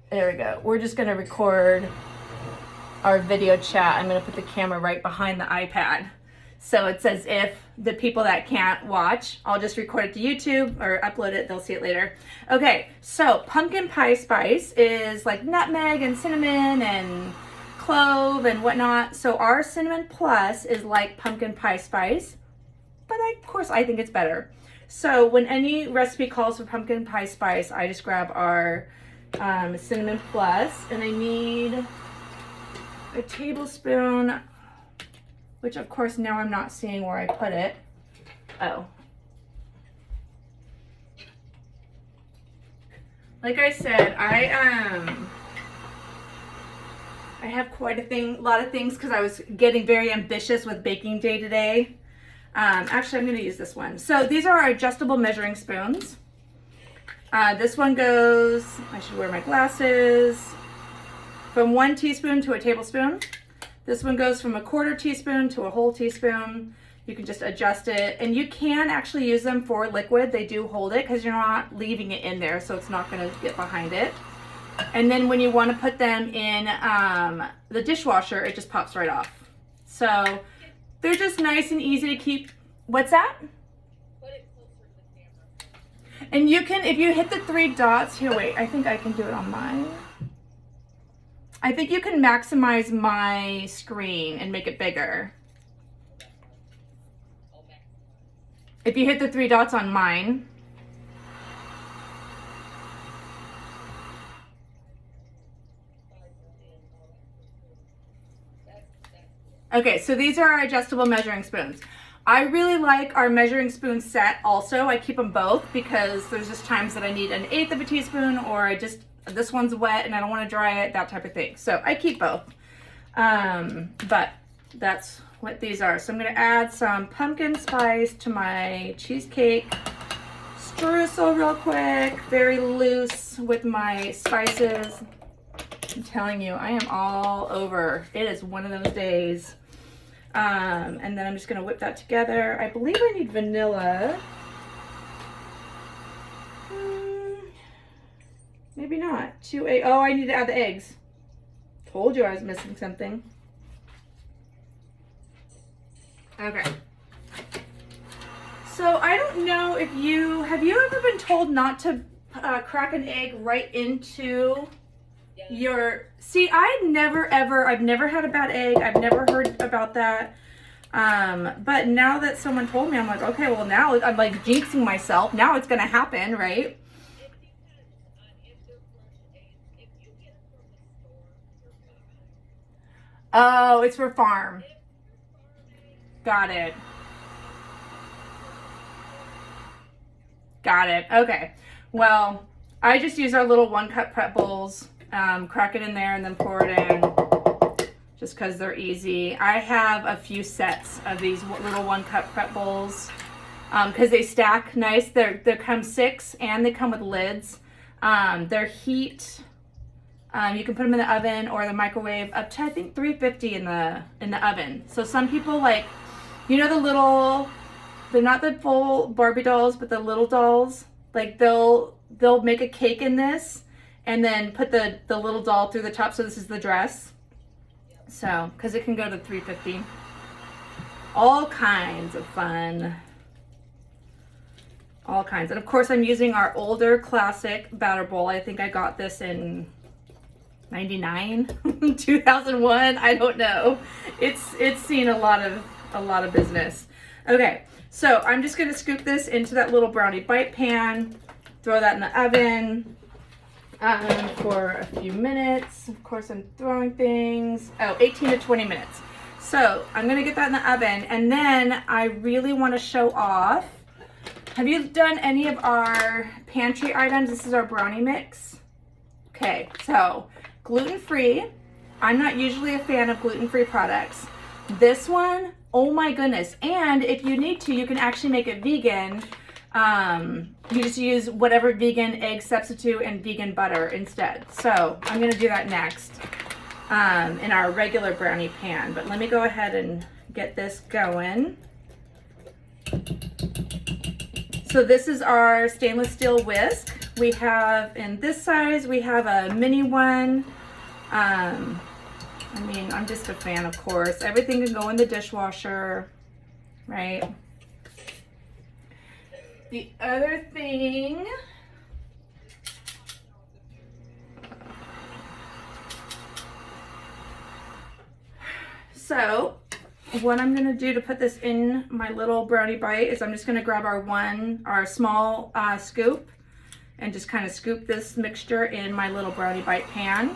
There we go. We're just gonna record our video chat. I'm gonna put the camera right behind the iPad. So it's as if the people that can't watch, I'll just record it to YouTube or upload it, they'll see it later. Okay, so pumpkin pie spice is like nutmeg and cinnamon and clove and whatnot. So our cinnamon plus is like pumpkin pie spice, but of course I think it's better. So when any recipe calls for pumpkin pie spice, I just grab our cinnamon plus, and I need a tablespoon, which of course now I'm not seeing where I put it. Oh. Like I said, I have quite a lot of things because I was getting very ambitious with baking day today. Actually, I'm going to use this one. So these are our adjustable measuring spoons. This one goes, I should wear my glasses, from 1 teaspoon to a tablespoon. This one goes from a 1/4 teaspoon to a whole teaspoon. You can just adjust it, and you can actually use them for liquid. They do hold it because you're not leaving it in there, so it's not going to get behind it. And then when you want to put them in the dishwasher, it just pops right off. So they're just nice and easy to keep. What's that? Put it closer to the camera. And you can, if you hit the 3 dots, here, wait, I think I can do it on mine. I think you can maximize my screen and make it bigger. If you hit the 3 dots on mine. Okay, so these are our adjustable measuring spoons. I really like our measuring spoon set also. I keep them both because there's just times that I need 1/8 of a teaspoon, or this one's wet and I don't want to dry it, that type of thing. So I keep both. But that's what these are. So I'm going to add some pumpkin spice to my cheesecake streusel real quick. Very loose with my spices. I'm telling you, I am all over. It is one of those days. And then I'm just going to whip that together. I believe I need vanilla. Maybe not. Oh, I need to add the eggs. Told you I was missing something. Okay. So I don't know if have you ever been told not to crack an egg right into see, I've never had a bad egg. I've never heard about that. But now that someone told me, I'm like, okay, well now I'm like jinxing myself. Now it's going to happen, right? Oh, it's for farm. Got it. Got it. Okay. Well, I just use our little 1-cup prep bowls. Crack it in there and then pour it in just because they're easy. I have a few sets of these little 1-cup prep bowls because they stack nice. They come 6 and they come with lids. They're heat. You can put them in the oven or the microwave up to I think 350 in the oven. So some people like, you know, they're not the full Barbie dolls, but the little dolls. Like they'll make a cake in this and then put the little doll through the top. So this is the dress. So, because it can go to 350. All kinds of fun. All kinds. And of course I'm using our older classic batter bowl. I think I got this in 99, 2001. I don't know. It's seen a lot of business. Okay. So I'm just going to scoop this into that little brownie bite pan. Throw that in the oven. For a few minutes. Of course, I'm throwing things. 18 to 20 minutes. So I'm going to get that in the oven. And then I really want to show off. Have you done any of our pantry items? This is our brownie mix. Okay, so gluten-free. I'm not usually a fan of gluten-free products. This one, oh my goodness. And if you need to, you can actually make it vegan. You just use whatever vegan egg substitute and vegan butter instead. So I'm going to do that next in our regular brownie pan. But let me go ahead and get this going. So this is our stainless steel whisk. We have, in this size, we have a mini one. I mean, I'm just a fan, of course. Everything can go in the dishwasher, right? The other thing, so what I'm gonna do to put this in my little brownie bite is I'm just gonna grab our small scoop and just kind of scoop this mixture in my little brownie bite pan.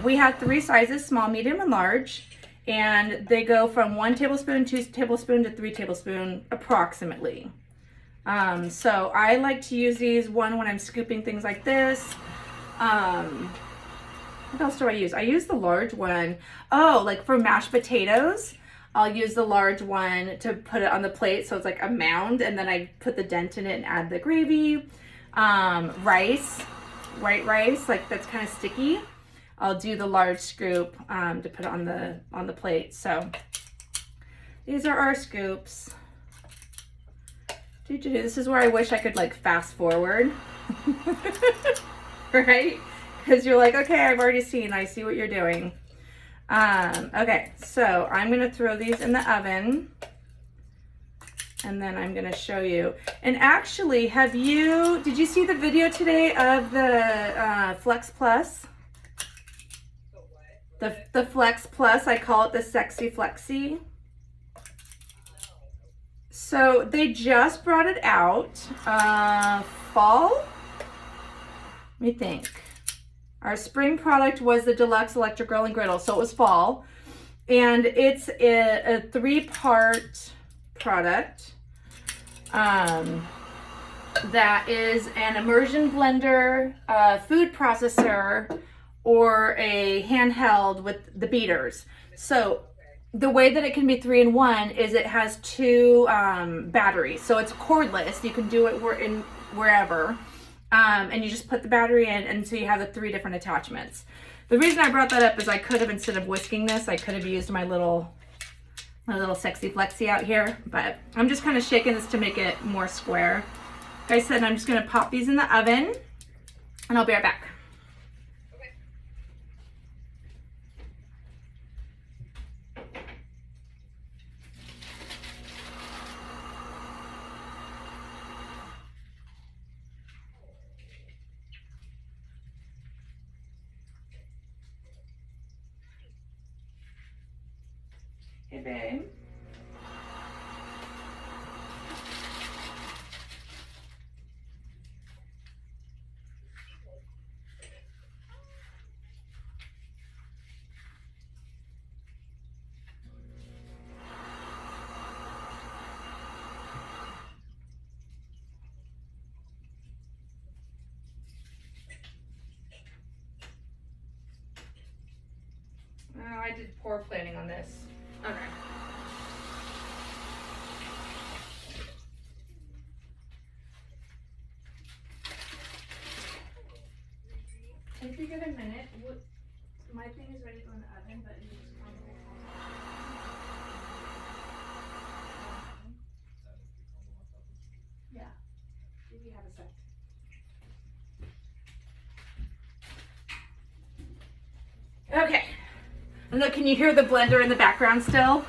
We have 3 sizes, small, medium, and large, and they go from 1 tablespoon, 2 tablespoon to 3 tablespoon approximately. So I like to use these when I'm scooping things like this. What else do I use? I use the large one. Oh, like for mashed potatoes, I'll use the large one to put it on the plate so it's like a mound, and then I put the dent in it and add the gravy. Rice, white rice, like that's kind of sticky. I'll do the large scoop to put it on the plate. So these are our scoops. This is where I wish I could like fast forward, right? Because you're like, okay, I've already seen, I see what you're doing. Okay, so I'm gonna throw these in the oven, and then I'm gonna show you. And actually, did you see the video today of the Flex Plus? The Flex Plus, I call it the Sexy Flexi. So they just brought it out, fall? Let me think. Our spring product was the Deluxe Electric Grill and Griddle, so it was fall. And it's a 3-part product. That is an immersion blender, food processor, or a handheld with the beaters. So the way that it can be 3-in-1 is it has 2 batteries. So it's cordless. You can do it wherever. And you just put the battery in, and so you have the 3 different attachments. The reason I brought that up is I could have, instead of whisking this, I could have used my little Sexy Flexi out here, but I'm just kind of shaking this to make it more square. Like I said, I'm just gonna pop these in the oven, and I'll be right back. Hey, babe. Oh, I did poor planning on this. Okay. If you give a minute, my thing is ready to go in the oven, but you just come yeah, if you have a sec. Okay. And look, can you hear the blender in the background still?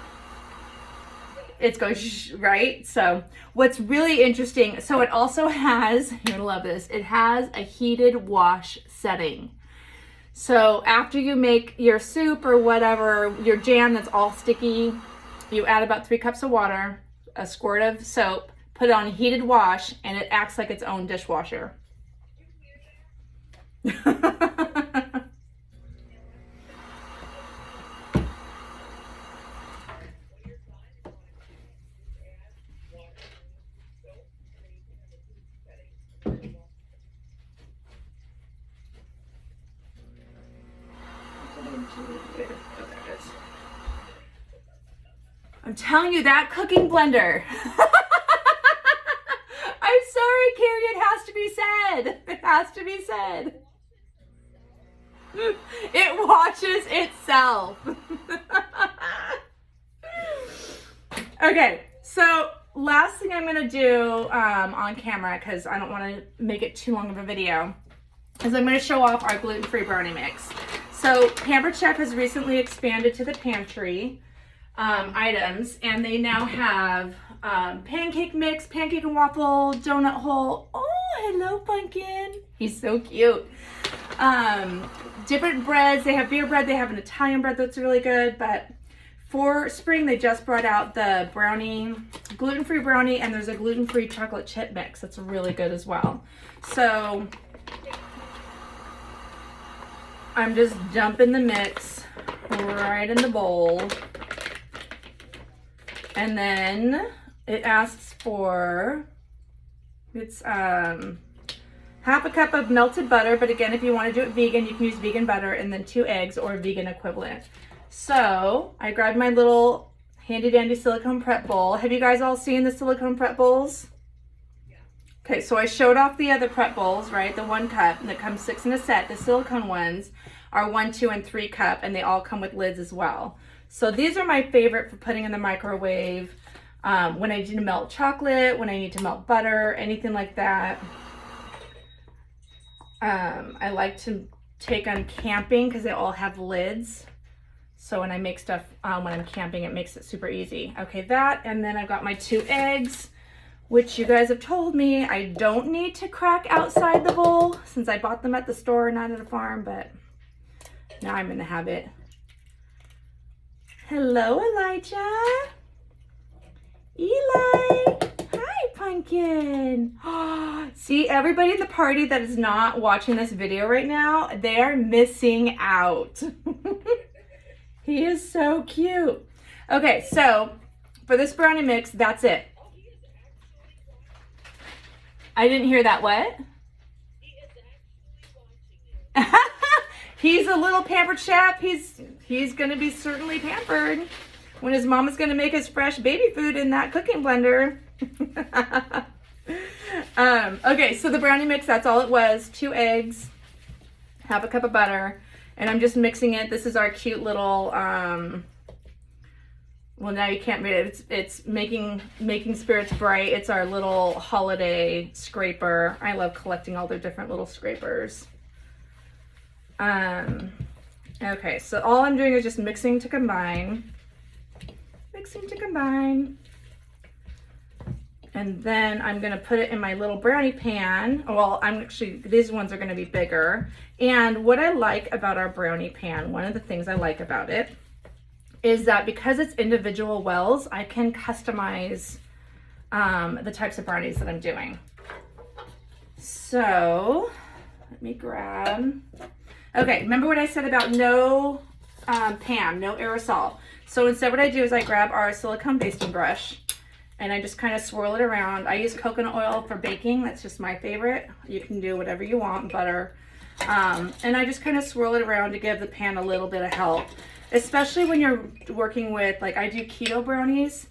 It's going shh, right? So what's really interesting, so it also has, you're gonna love this, it has a heated wash setting. So after you make your soup or whatever, your jam that's all sticky, you add about 3 cups of water, a squirt of soap, put it on heated wash, and it acts like its own dishwasher. I'm telling you, that cooking blender. I'm sorry, Carrie, it has to be said. It has to be said. It washes itself. Okay, so last thing I'm gonna do on camera, because I don't want to make it too long of a video, is I'm gonna show off our gluten-free brownie mix. So Pampered Chef has recently expanded to the pantry items, and they now have pancake mix, pancake and waffle, donut hole. Oh, hello, Pumpkin. He's so cute. Different breads. They have beer bread. They have an Italian bread that's really good. But for spring, they just brought out the brownie, gluten-free brownie, and there's a gluten-free chocolate chip mix that's really good as well. So I'm just dumping the mix right in the bowl. And then it asks for, it's half a cup of melted butter, but again, if you want to do it vegan, you can use vegan butter, and then 2 eggs or vegan equivalent. So I grabbed my little handy dandy silicone prep bowl. Have you guys all seen the silicone prep bowls? Yeah. Okay, so I showed off the other prep bowls, right? The 1 cup, and it comes 6 in a set. The silicone ones are 1, 2, and 3 cup, and they all come with lids as well. So these are my favorite for putting in the microwave when I need to melt chocolate, when I need to melt butter, anything like that. I like to take on camping because they all have lids. So when I make stuff when I'm camping, it makes it super easy. Okay, that, and then I've got my 2 eggs, which you guys have told me I don't need to crack outside the bowl since I bought them at the store, not at a farm, but now I'm gonna have it. Hello, Elijah. Eli. Hi, Pumpkin. See, everybody in the party that is not watching this video right now, they are missing out. He is so cute. Okay, so for this brownie mix, that's it. I didn't hear that. What? He is actually watching it. He's a little pampered chef. He's gonna be certainly pampered when his mom is gonna make his fresh baby food in that cooking blender. Okay, so the brownie mix, that's all it was. 2 eggs, half a cup of butter, and I'm just mixing it. This is our cute little, well, now you can't read it. It's making spirits bright. It's our little holiday scraper. I love collecting all their different little scrapers. Okay, so all I'm doing is just mixing to combine. And then I'm gonna put it in my little brownie pan. Well, these ones are gonna be bigger. And what I like about our brownie pan, one of the things I like about it, is that because it's individual wells, I can customize the types of brownies that I'm doing. So, let me grab, okay, remember what I said about no pan, no aerosol. So instead what I do is I grab our silicone basting brush and I just kind of swirl it around. I use coconut oil for baking. That's just my favorite. You can do whatever you want, butter. And I just kind of swirl it around to give the pan a little bit of help, especially when you're working with, like I do keto brownies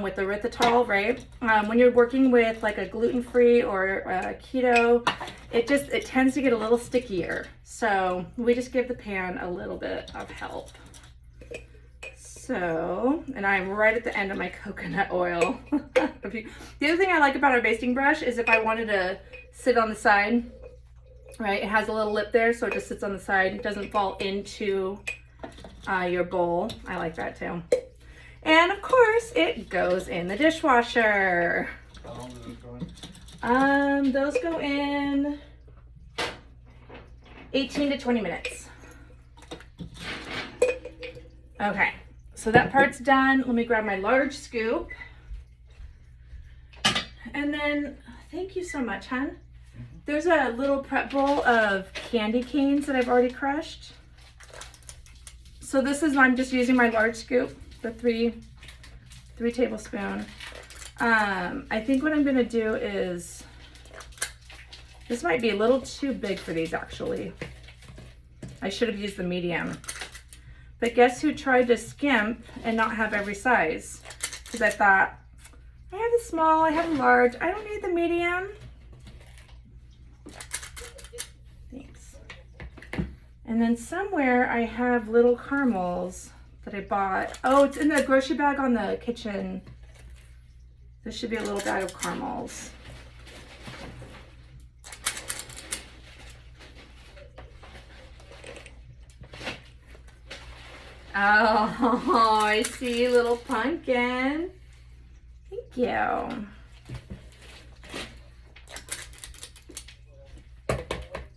with the erythritol, right? When you're working with like a gluten-free or keto, it tends to get a little stickier. So we just give the pan a little bit of help. So, and I'm right at the end of my coconut oil. The other thing I like about our basting brush is if I wanted to sit on the side, right? It has a little lip there, so it just sits on the side. It doesn't fall into your bowl. I like that too. And of course, it goes in the dishwasher. How long does it go in? Those go in 18 to 20 minutes. Okay. So that part's done. Let me grab my large scoop. And then, thank you so much, hon. There's a little prep bowl of candy canes that I've already crushed. So this is, I'm just using my large scoop, the three tablespoon. I think what I'm gonna do is, this might be a little too big for these actually. I should have used the medium. But guess who tried to skimp and not have every size? Because I thought, I have the small, I have the large, I don't need the medium. Thanks. And then somewhere I have little caramels that I bought. Oh, it's in the grocery bag on the kitchen This should be a little bag of caramels. Oh, I see, little pumpkin. Thank you.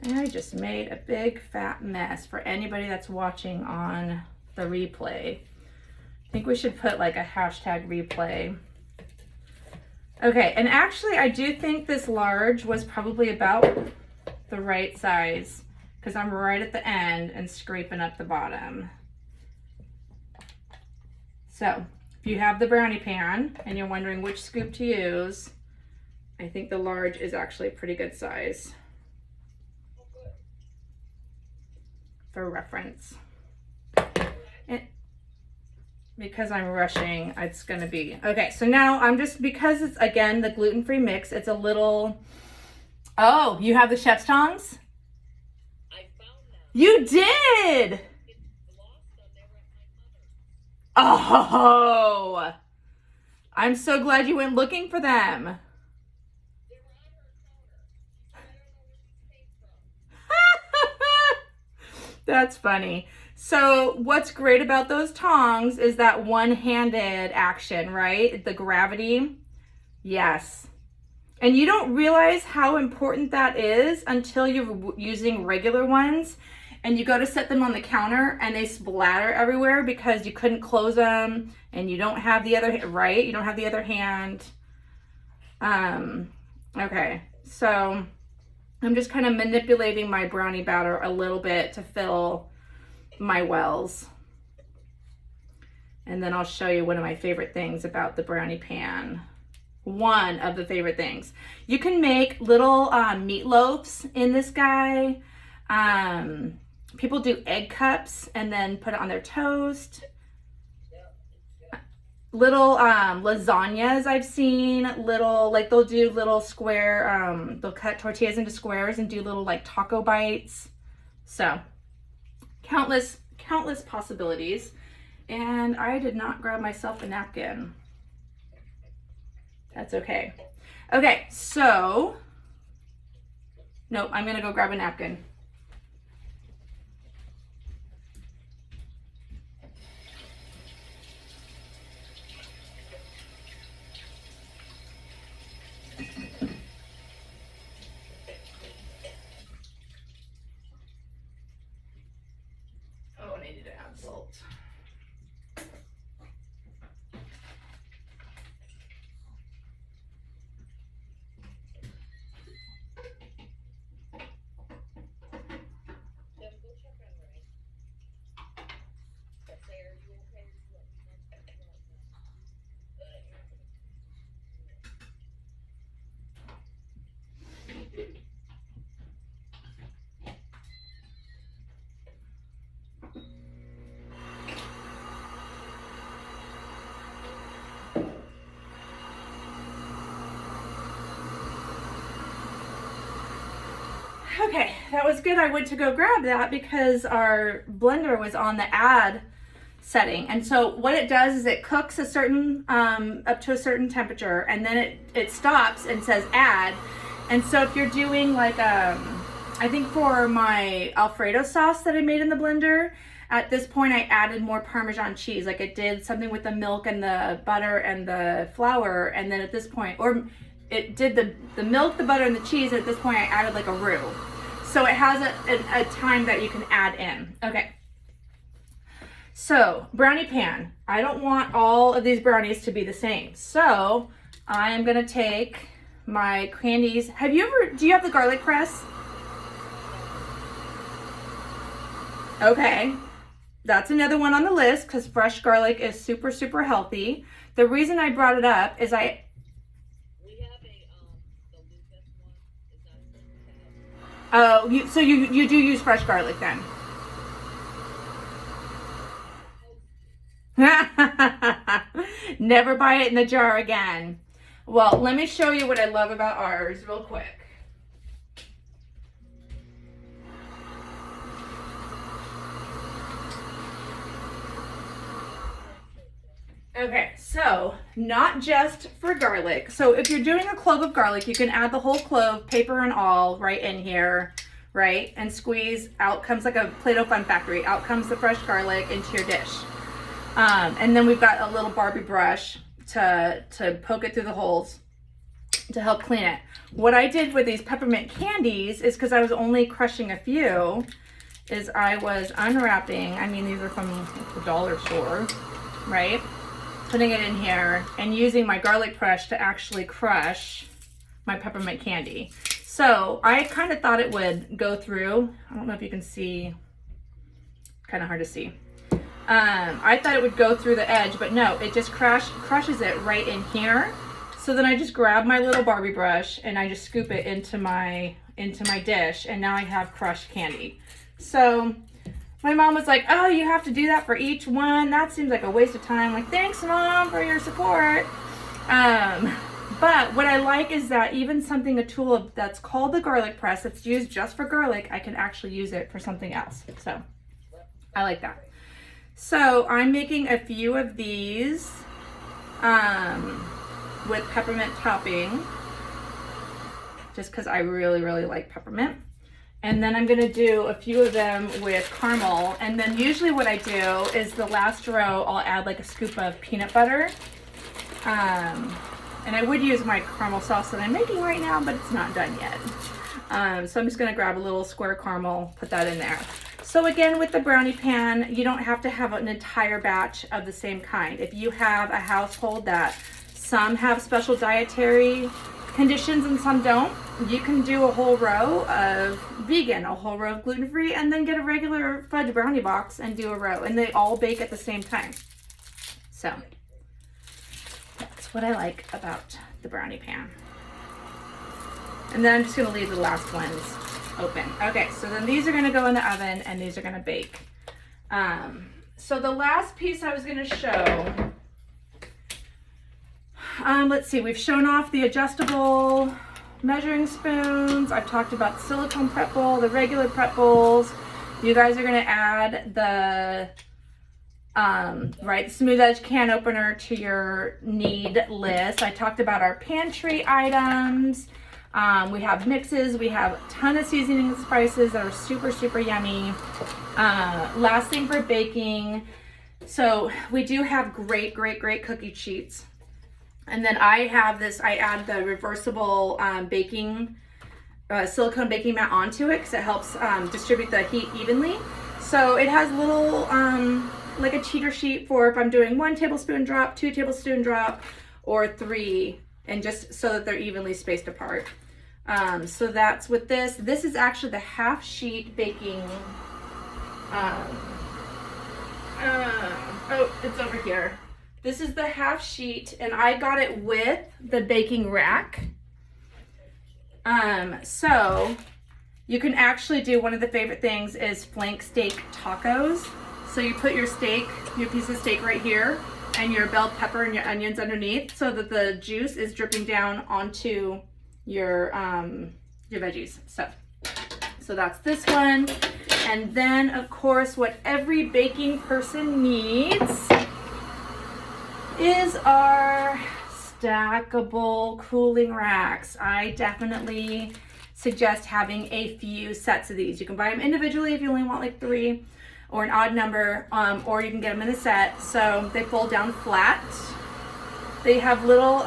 And I just made a big fat mess for anybody that's watching on the replay. I think we should put like a hashtag replay. Okay, and actually I do think this large was probably about the right size because I'm right at the end and scraping up the bottom. So if you have the brownie pan and you're wondering which scoop to use, I think the large is actually a pretty good size for reference. And because I'm rushing, it's gonna be, okay, so now I'm just, because it's, again, the gluten-free mix, it's a little, oh, you have the chef's tongs? I found them. You did! Lost them. They were at my mother's. Oh, I'm so glad you went looking for them. They were on her counter. I don't know where these came from. That's funny. So what's great about those tongs is that one-handed action, right? The gravity. Yes. And you don't realize how important that is until you're using regular ones and you go to set them on the counter and they splatter everywhere because you couldn't close them and you don't have the other, right? You don't have the other hand. Okay, so I'm just kind of manipulating my brownie batter a little bit to fill my wells. And then I'll show you one of my favorite things about the brownie pan. One of the favorite things. You can make little meatloafs in this guy. People do egg cups and then put it on their toast. Little lasagnas I've seen, little, like they'll do little square, they'll cut tortillas into squares and do little like taco bites. So countless possibilities. And I did not grab myself a napkin. That's okay. Okay, so, nope, I'm gonna go grab a napkin. Oh, I needed to add salt. Then go check on Ray. Say, are you okay with what you want to do right now? Okay, that was good. I went to go grab that because our blender was on the add setting. And so what it does is it cooks a certain, up to a certain temperature, and then it stops and says add. And so if you're doing like, I think for my Alfredo sauce that I made in the blender, at this point I added more Parmesan cheese. Like it did something with the milk and the butter and the flour. And then at this point, or it did the milk, the butter, and the cheese. And at this point I added like a roux. So it has a time that you can add in. Okay. So brownie pan. I don't want all of these brownies to be the same. So I am gonna take my candies. Do you have the garlic press? Okay. That's another one on the list because fresh garlic is super, super healthy. The reason I brought it up is We have the Lucas one. Is that what you have? oh, so you do use fresh garlic then? Never buy it in the jar again. Well, let me show you what I love about ours real quick. Okay, so not just for garlic. So if you're doing a clove of garlic, you can add the whole clove, paper and all, right in here, right? And squeeze. Out comes like a Play-Doh Fun Factory. Out comes the fresh garlic into your dish. And then we've got a little Barbie brush to poke it through the holes to help clean it. What I did with these peppermint candies is, because I was only crushing a few, is I was unwrapping. I mean, these are from the dollar store, right? Putting it in here and using my garlic brush to actually crush my peppermint candy. So I kind of thought it would go through. I don't know if you can see, kind of hard to see. I thought it would go through the edge, but no, it just crushes it right in here. So then I just grab my little Barbie brush and I just scoop it into my dish, and now I have crushed candy. So my mom was like, oh, you have to do that for each one? That seems like a waste of time. Like, thanks, Mom, for your support. But what I like is that even a tool that's called the garlic press, that's used just for garlic, I can actually use it for something else. So I like that. So I'm making a few of these with peppermint topping, just because I really, really like peppermint. And then I'm gonna do a few of them with caramel. And then usually what I do is the last row, I'll add like a scoop of peanut butter. And I would use my caramel sauce that I'm making right now, but it's not done yet. So I'm just gonna grab a little square caramel, put that in there. So again, with the brownie pan, you don't have to have an entire batch of the same kind. If you have a household that some have special dietary conditions and some don't, you can do a whole row of vegan, a whole row of gluten-free, and then get a regular fudge brownie box and do a row, and they all bake at the same time. So that's what I like about the brownie pan. And then I'm just gonna leave the last ones open. Okay, so then these are gonna go in the oven and these are gonna bake. So the last piece I was gonna show, let's see, we've shown off the adjustable measuring spoons. I've talked about the silicone prep bowl, the regular prep bowls. You guys are gonna add the smooth edge can opener to your need list. I talked about our pantry items. We have mixes, we have a ton of seasoning and spices that are super, super yummy. Last thing for baking, so we do have great, great, great cookie sheets. And then I have this, I add the reversible silicone baking mat onto it because it helps distribute the heat evenly. So it has little, like a cheater sheet for if I'm doing 1 tablespoon drop, 2 tablespoon drop, or 3, and just so that they're evenly spaced apart. So that's with this. This is actually the half sheet baking, oh, it's over here. This is the half sheet, and I got it with the baking rack. So you can actually do, one of the favorite things is flank steak tacos. So you put your steak, your piece of steak right here, and your bell pepper and your onions underneath, so that the juice is dripping down onto your veggies. So that's this one. And then of course, what every baking person needs is our stackable cooling racks. I definitely suggest having a few sets of these. You can buy them individually if you only want like 3 or an odd number, or you can get them in a set. So they fold down flat. They have little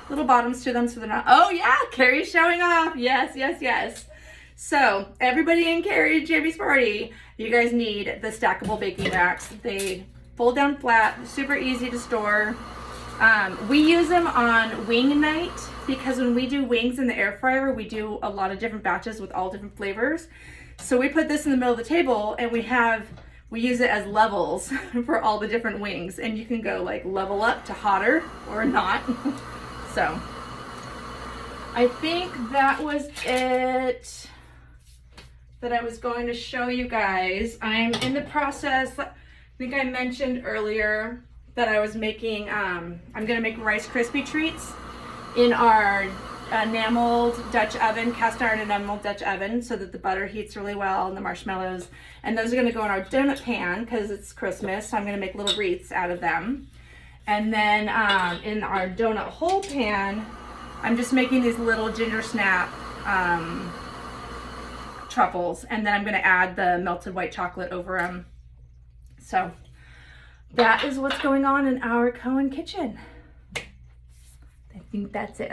bottoms to them, so they're not, oh yeah, Carrie's showing off. Yes, yes, yes. So everybody in Carrie and Jamie's party, you guys need the stackable baking racks. They fold down flat, super easy to store. We use them on wing night because when we do wings in the air fryer, we do a lot of different batches with all different flavors. So we put this in the middle of the table and we use it as levels for all the different wings, and you can go like level up to hotter or not. So I think that was it that I was going to show you guys. I'm in the process, I think I mentioned earlier that I was making, I'm gonna make Rice Krispie treats in our enameled Dutch oven, cast iron enameled Dutch oven, so that the butter heats really well and the marshmallows. And those are gonna go in our donut pan because it's Christmas, so I'm gonna make little wreaths out of them. And then in our donut hole pan, I'm just making these little ginger snap truffles, and then I'm gonna add the melted white chocolate over them. So that is what's going on in our Coan kitchen. I think that's it.